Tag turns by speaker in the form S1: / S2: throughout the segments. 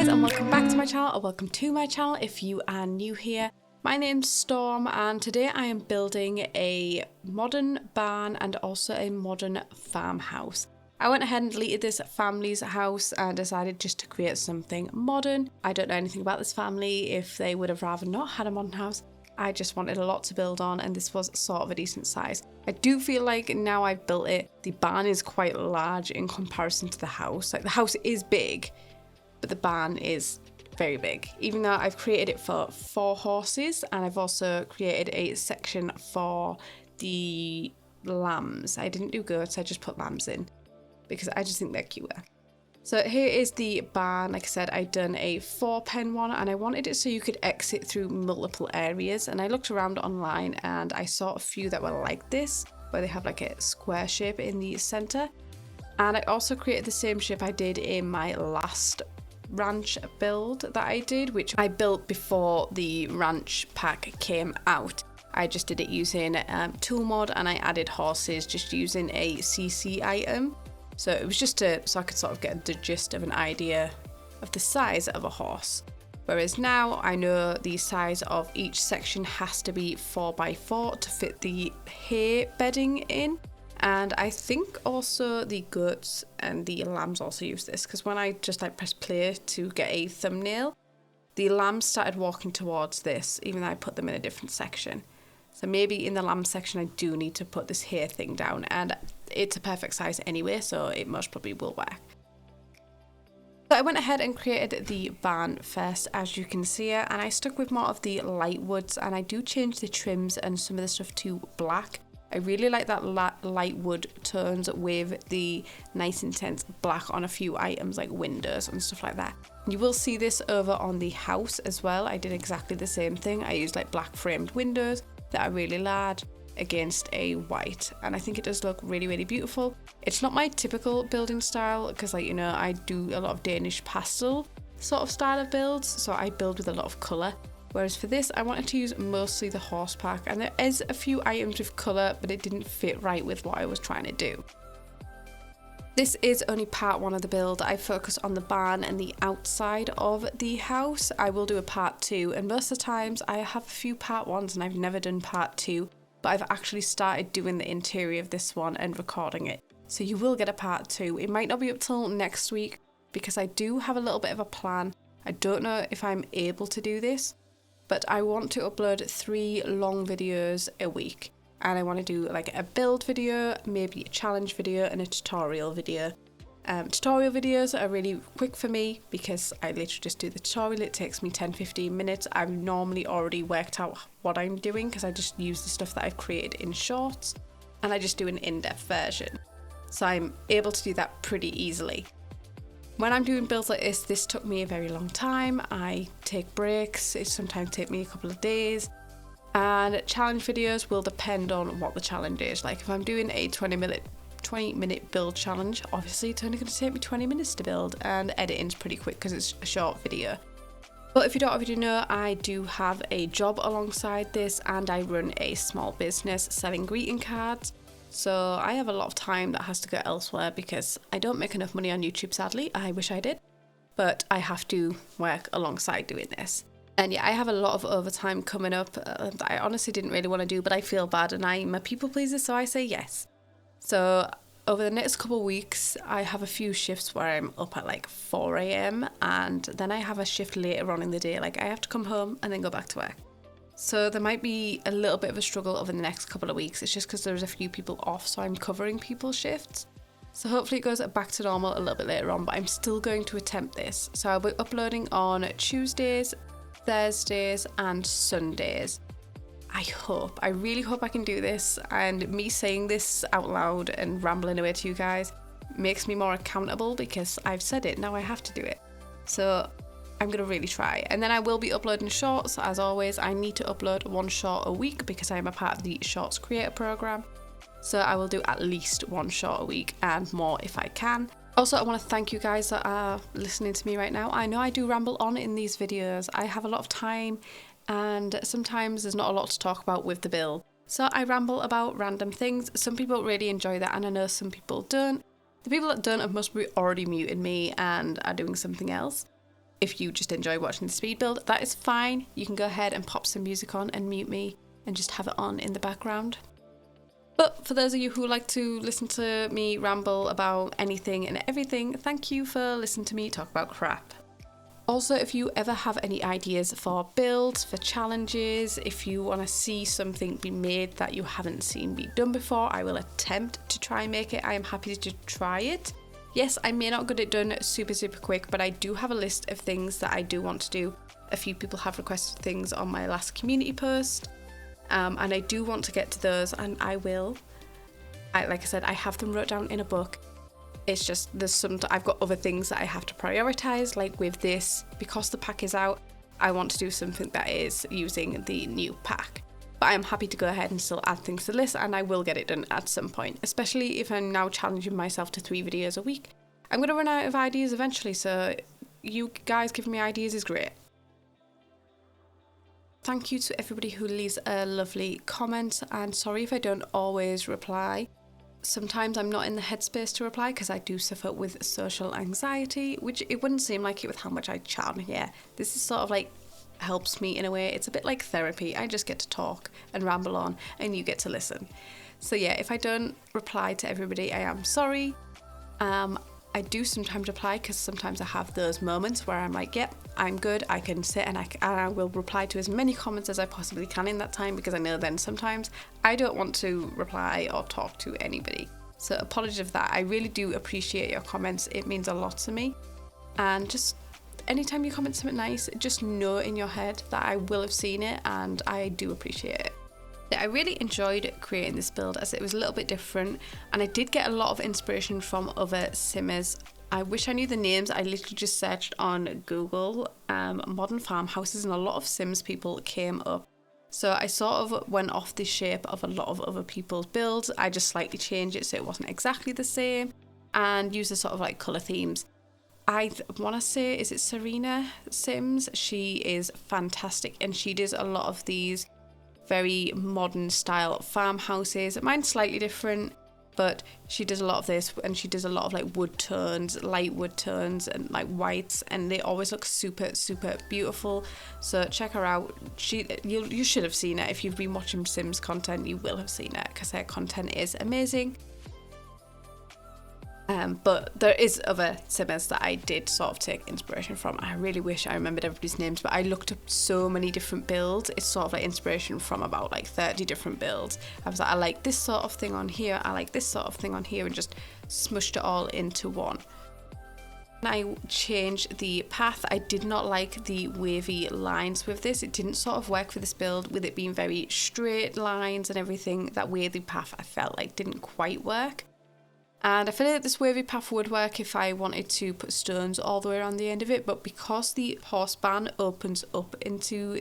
S1: guys, and welcome back to my channel, or welcome to my channel if you are new here. My name's Storm, and today I am building a modern barn and also a modern farmhouse. I went ahead and deleted this family's house and decided just to create something modern. I don't know anything about this family, if they would have rather not had a modern house. I just wanted a lot to build on, and this was sort of a decent size. I do feel like now I've built it, the barn is quite large in comparison to the house. Like, the house is big, but the barn is very big. Even though I've created it for 4 horses, and I've also created a section for the lambs. I didn't do goats, I just put lambs in because I just think they're cuter. So here is the barn. Like I said, I'd done a 4-pen one, and I wanted it so you could exit through multiple areas. And I looked around online and I saw a few that were like this, where they have like a square shape in the center. And I also created the same shape I did in my last ranch build that I did, which I built before the ranch pack came out. I just did it using tool mod, and I added horses just using a CC item. So it was just so I could sort of get the gist of an idea of the size of a horse. Whereas now I know the size of each section has to be 4x4 to fit the hay bedding in. And I think also the goats and the lambs also use this, because when I just like pressed play to get a thumbnail, the lambs started walking towards this, even though I put them in a different section. So maybe in the lamb section I do need to put this hair thing down, and it's a perfect size anyway, so it most probably will work. So I went ahead and created the barn first, as you can see here, and I stuck with more of the light woods, and I do change the trims and some of the stuff to black. I really like that light wood tones with the nice intense black on a few items like windows and stuff like that. You will see this over on the house as well. I did exactly the same thing. I used like black framed windows that are really large against a white, and I think it does look really, really beautiful. It's not my typical building style because, like, you know, I do a lot of Danish pastel sort of style of builds, so I build with a lot of colour. Whereas for this, I wanted to use mostly the horse pack, and there is a few items with colour, but it didn't fit right with what I was trying to do. This is only part 1 of the build. I focus on the barn and the outside of the house. I will do a part 2, and most of the times I have a few part 1s and I've never done part 2, but I've actually started doing the interior of this one and recording it. So you will get a part 2. It might not be up till next week because I do have a little bit of a plan. I don't know if I'm able to do this, but I want to upload 3 long videos a week. And I want to do like a build video, maybe a challenge video, and a tutorial video. Tutorial videos are really quick for me because I literally just do the tutorial. It takes me 10-15 minutes. I've normally already worked out what I'm doing because I just use the stuff that I've created in shorts, and I just do an in-depth version. So I'm able to do that pretty easily. When I'm doing builds like this took me a very long time. I take breaks. It sometimes takes me a couple of days. And challenge videos will depend on what the challenge is. Like if I'm doing a 20-minute build challenge, obviously it's only going to take me 20 minutes to build, and editing's pretty quick because it's a short video. But if you don't already know, I do have a job alongside this, and I run a small business selling greeting cards. So I have a lot of time that has to go elsewhere because I don't make enough money on YouTube, sadly. I wish I did, but I have to work alongside doing this. And yeah, I have a lot of overtime coming up that I honestly didn't really want to do, but I feel bad and I'm a people pleaser, so I say yes. So over the next couple of weeks, I have a few shifts where I'm up at like 4 AM, and then I have a shift later on in the day. Like I have to come home and then go back to work. So there might be a little bit of a struggle over the next couple of weeks. It's just because there's a few people off, so I'm covering people's shifts. So hopefully it goes back to normal a little bit later on, but I'm still going to attempt this. So I'll be uploading on Tuesdays, Thursdays and Sundays. I really hope I can do this, and me saying this out loud and rambling away to you guys makes me more accountable because I've said it, now I have to do it. So I'm gonna really try. And then I will be uploading shorts. As always, I need to upload 1 short a week because I am a part of the Shorts Creator Program. So I will do at least 1 short a week and more if I can. Also, I want to thank you guys that are listening to me right now. I know I do ramble on in these videos. I have a lot of time, and sometimes there's not a lot to talk about with the build. So I ramble about random things. Some people really enjoy that, and I know some people don't. The people that don't have must be already muted me and are doing something else. if you just enjoy watching the speed build, that is fine. You can go ahead and pop some music on and mute me and just have it on in the background. But for those of you who like to listen to me ramble about anything and everything, thank you for listening to me talk about crap. Also, if you ever have any ideas for builds, for challenges, if you want to see something be made that you haven't seen be done before, I will attempt to try and make it. I am happy to try it. Yes, I may not get it done super quick, but I do have a list of things that I do want to do. A few people have requested things on my last community post. And I do want to get to those, and I will. Like I said, I have them wrote down in a book. It's just I've got other things that I have to prioritize, like with this, because the pack is out, I want to do something that is using the new pack. But I am happy to go ahead and still add things to the list, and I will get it done at some point, especially if I'm now challenging myself to 3 videos a week. I'm going to run out of ideas eventually, so you guys giving me ideas is great. Thank you to everybody who leaves a lovely comment, and sorry if I don't always reply. Sometimes I'm not in the headspace to reply because I do suffer with social anxiety, which it wouldn't seem like it with how much I chat on here. This is sort of like helps me in a way. It's a bit like therapy. I just get to talk and ramble on and you get to listen. So yeah, if I don't reply to everybody, I am sorry. I do sometimes reply because sometimes I have those moments where I'm like, yep, I'm good, I can sit and I will reply to as many comments as I possibly can in that time, because I know then sometimes I don't want to reply or talk to anybody. So apologies for that. I really do appreciate your comments. It means a lot to me. And just anytime you comment something nice, just know in your head that I will have seen it and I do appreciate it. I really enjoyed creating this build as it was a little bit different, and I did get a lot of inspiration from other simmers. I wish I knew the names. I literally just searched on Google modern farmhouses and a lot of Sims people came up. So I sort of went off the shape of a lot of other people's builds. I just slightly changed it so it wasn't exactly the same and used the sort of like colour themes. I want to say, is it Serena Sims? She is fantastic and she does a lot of these very modern style farmhouses. Mine's slightly different, but she does a lot of this, and she does a lot of like wood tones, light wood tones and like whites, and they always look super beautiful. So check her out. You should have seen it. If you've been watching Sims content, you will have seen it because her content is amazing. But there is other simmers that I did sort of take inspiration from. I really wish I remembered everybody's names, but I looked up so many different builds. It's sort of like inspiration from about like 30 different builds. I was like, I like this sort of thing on here, I like this sort of thing on here, and just smushed it all into one. And I changed the path. I did not like the wavy lines with this. It didn't sort of work for this build with it being very straight lines and everything. That wavy path I felt like didn't quite work. And I feel like this wavy path would work if I wanted to put stones all the way around the end of it, but because the horse barn opens up into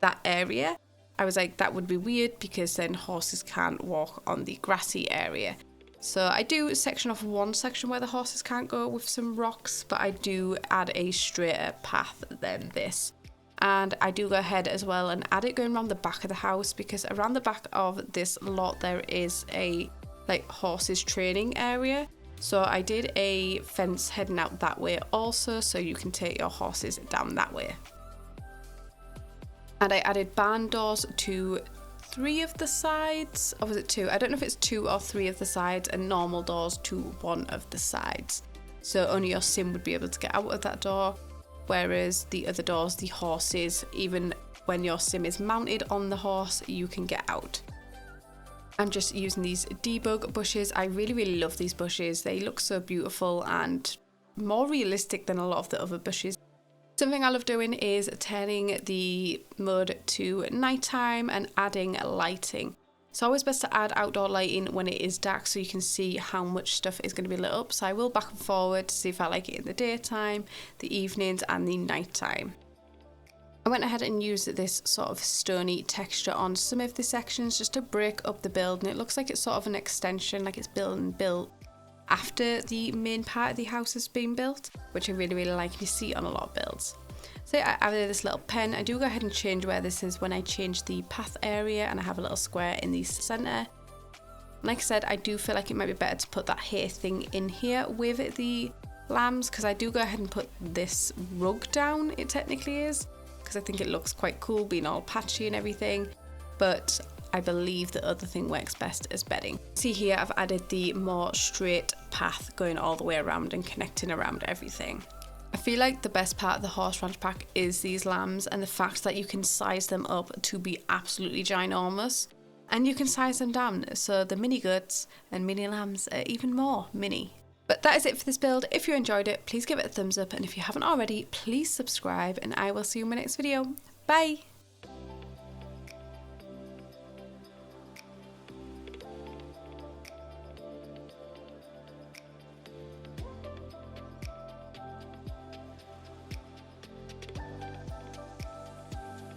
S1: that area, I was like, that would be weird because then horses can't walk on the grassy area. So I do section off one section where the horses can't go with some rocks, but I do add a straighter path than this. And I do go ahead as well and add it going around the back of the house, because around the back of this lot there is a like horses training area. So I did a fence heading out that way also, so you can take your horses down that way. And I added barn doors to 3 of the sides, or was it 2? I don't know if it's 2 or 3 of the sides, and normal doors to 1 of the sides. So only your sim would be able to get out of that door, whereas the other doors, the horses, even when your sim is mounted on the horse, you can get out. I'm just using these debug bushes. I really love these bushes. They look so beautiful and more realistic than a lot of the other bushes. Something I love doing is turning the mode to nighttime and adding lighting. It's always best to add outdoor lighting when it is dark so you can see how much stuff is going to be lit up. So I will back and forward to see if I like it in the daytime, the evenings and the nighttime. I went ahead and used this sort of stony texture on some of the sections just to break up the build, and it looks like it's sort of an extension, like it's built after the main part of the house has been built, which I really like. You see on a lot of builds. So I added this little pen. I do go ahead and change where this is when I change the path area, and I have a little square in the center. Like I said, I do feel like it might be better to put that hair thing in here with the lambs, because I do go ahead and put this rug down, it technically is, because I think it looks quite cool being all patchy and everything, but I believe the other thing works best as bedding. See here, I've added the more straight path going all the way around and connecting around everything. I feel like the best part of the horse ranch pack is these lambs and the fact that you can size them up to be absolutely ginormous, and you can size them down so the mini goats and mini lambs are even more mini. But that is it for this build. If you enjoyed it, please give it a thumbs up, and if you haven't already, please subscribe, and I will see you in my next video. Bye!